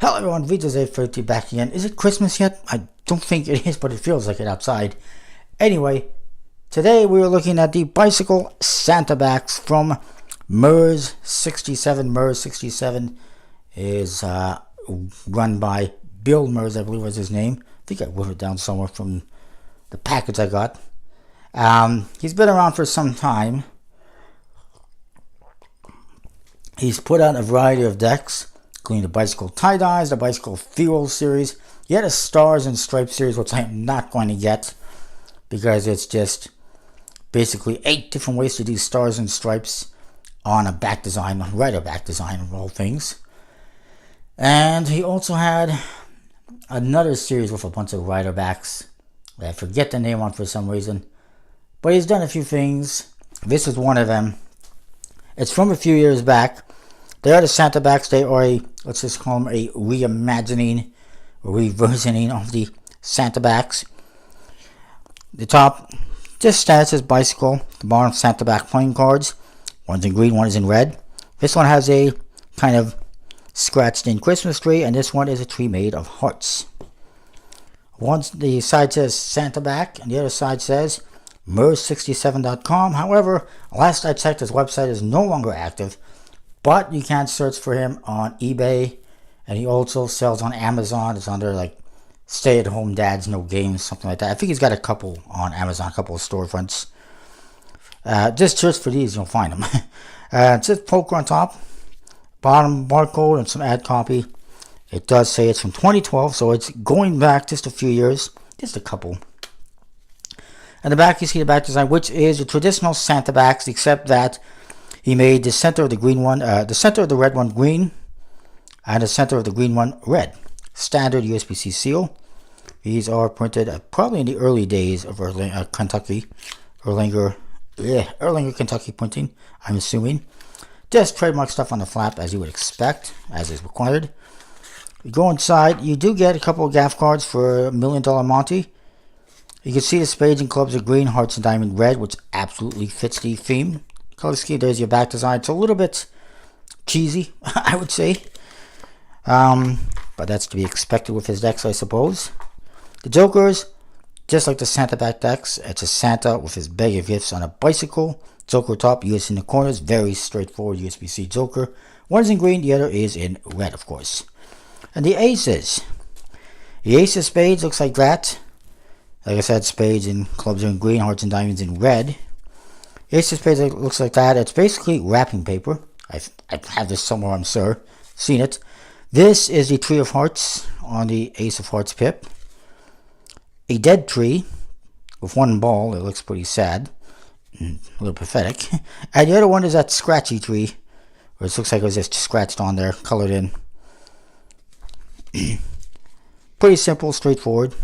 Hello everyone, VJZ32 back again. Is it Christmas yet? I don't think it is, but it feels like it outside. Anyway, today we are looking at the bicycle Santa backs from MERS 67. MERS 67 is run by Bill MERS, I believe was his name. I think I wrote it down somewhere from the package I got. He's been around for some time. He's put out a variety of decks, including the Bicycle Tie-Dyes, the Bicycle Fuel series. He had a Stars and Stripes series, which I am not going to get because it's just basically 8 different ways to do Stars and Stripes on a back design, a rider back design of all things. And he also had another series with a bunch of rider backs that I forget the name on for some reason. But he's done a few things. This is one of them. It's from a few years back. They are the Santa backs. They are a, let's just call them a reimagining, reversioning of the Santa backs. The top just says bicycle. The bottom Santa back playing cards. One's in green, one is in red. This one has a kind of scratched in Christmas tree, and this one is a tree made of hearts. The side says Santa back, and the other side says MERS67.com. However, last I checked, his website is no longer active, but you can search for him on eBay, and he also sells on Amazon. It's under like Stay-at-Home Dads No Games, something like that. I think he's got a couple on Amazon, a couple of storefronts. Just search for these, you'll find them. It says poker on top, bottom barcode, and some ad copy. It does say it's from 2012, so it's going back just a few years, just a couple. And the back, you see the back design, which is the traditional Santa backs, except that he made the center of the green one, the center of the red one green, and the center of the green one red. Standard USB-C seal. These are printed probably in the early days of Erlanger, Kentucky printing, I'm assuming. Just trademark stuff on the flap, as you would expect, as is required. You go inside, you do get a couple of gaff cards for $1 Million Monty. You can see the spades and clubs are green, hearts and diamond red, which absolutely fits the theme. Color scheme, there's your back design. It's a little bit cheesy, I would say. But that's to be expected with his decks, I suppose. The Jokers, just like the Santa back decks, it's a Santa with his bag of gifts on a bicycle. Joker top, US in the corners, very straightforward USB-C Joker. One is in green, the other is in red, of course. And the Aces. The Ace of Spades looks like that. Like I said, spades and clubs are in green, hearts and diamonds in red. Ace of Spades looks like that. It's basically wrapping paper. I have this somewhere, I'm sure. Seen it. This is the Tree of Hearts on the Ace of Hearts pip. A dead tree with one ball. It looks pretty sad. A little pathetic. And the other one is that scratchy tree, where it looks like it was just scratched on there, colored in. Pretty simple, straightforward.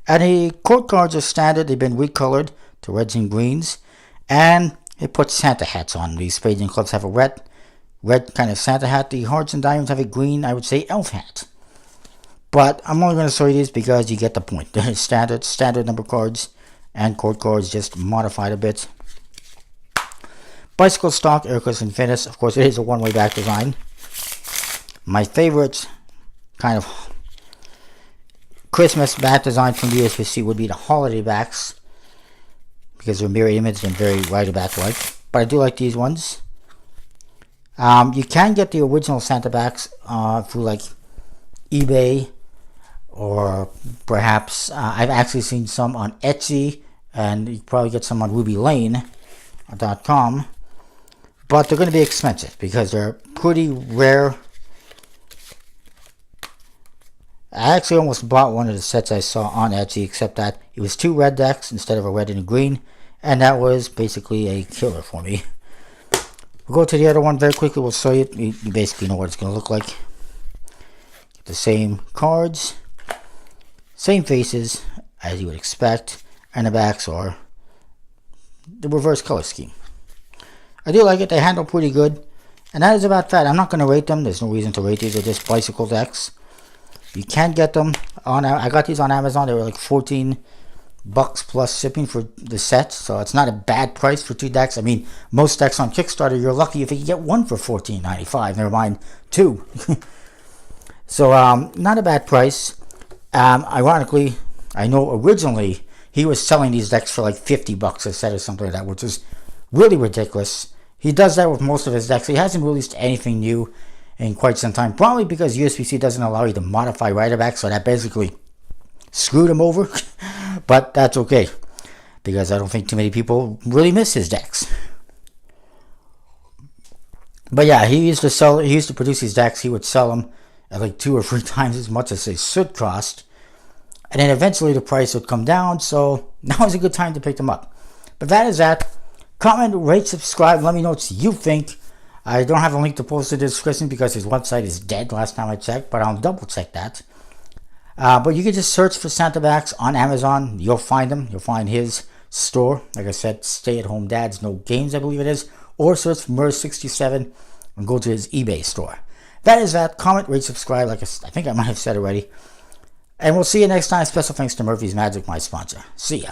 And the court cards are standard. They've been recolored to reds and greens. And it puts Santa hats on. These spades and clubs have a red kind of Santa hat. The hearts and diamonds have a green, I would say, elf hat. But I'm only going to show you these because you get the point. They're standard number cards and court cards, just modified a bit. Bicycle stock, Aircross Infinus. Of course, it is a one-way back design. My favorite kind of Christmas back design from the USB-C would be the holiday backs, because they're mirror image and very rider back like. But I do like these ones. You can get the original Santa backs through like eBay, or perhaps I've actually seen some on Etsy, and you can probably get some on RubyLane.com. But they're going to be expensive because they're pretty rare. I actually almost bought one of the sets I saw on Etsy, except that it was 2 red decks instead of a red and a green, and that was basically a killer for me. We'll go to the other one very quickly. We'll show you. You basically know what it's going to look like. The same cards, same faces as you would expect, and the backs are the reverse color scheme. I do like it. They handle pretty good, and that is about that. I'm not going to rate them. There's no reason to rate these. They're just bicycle decks. You can get them on. I got these on Amazon. They were like $14 plus shipping for the set, so it's not a bad price for 2 decks. I mean, most decks on Kickstarter, you're lucky if you can get one for $14.95. Never mind 2. So not a bad price. Ironically, I know originally he was selling these decks for like $50 a set or something like that, which is really ridiculous. He does that with most of his decks. He hasn't released anything new in quite some time, probably because USBC doesn't allow you to modify write-backs, so that basically screwed him over. But that's okay, because I don't think too many people really miss his decks. But yeah, he used to produce these decks. He would sell them at like 2 or 3 times as much as they should cost. And then eventually the price would come down, so now is a good time to pick them up. But that is that. Comment, rate, subscribe, let me know what you think. I don't have a link to post in the description because his website is dead last time I checked, but I'll double check that. But you can just search for Santa Backs on Amazon. You'll find him. You'll find his store. Like I said, Stay at Home Dads No Games, I believe it is. Or search for Murs67 and go to his eBay store. That is that. Comment, rate, subscribe, like I think I might have said already. And we'll see you next time. Special thanks to Murphy's Magic, my sponsor. See ya.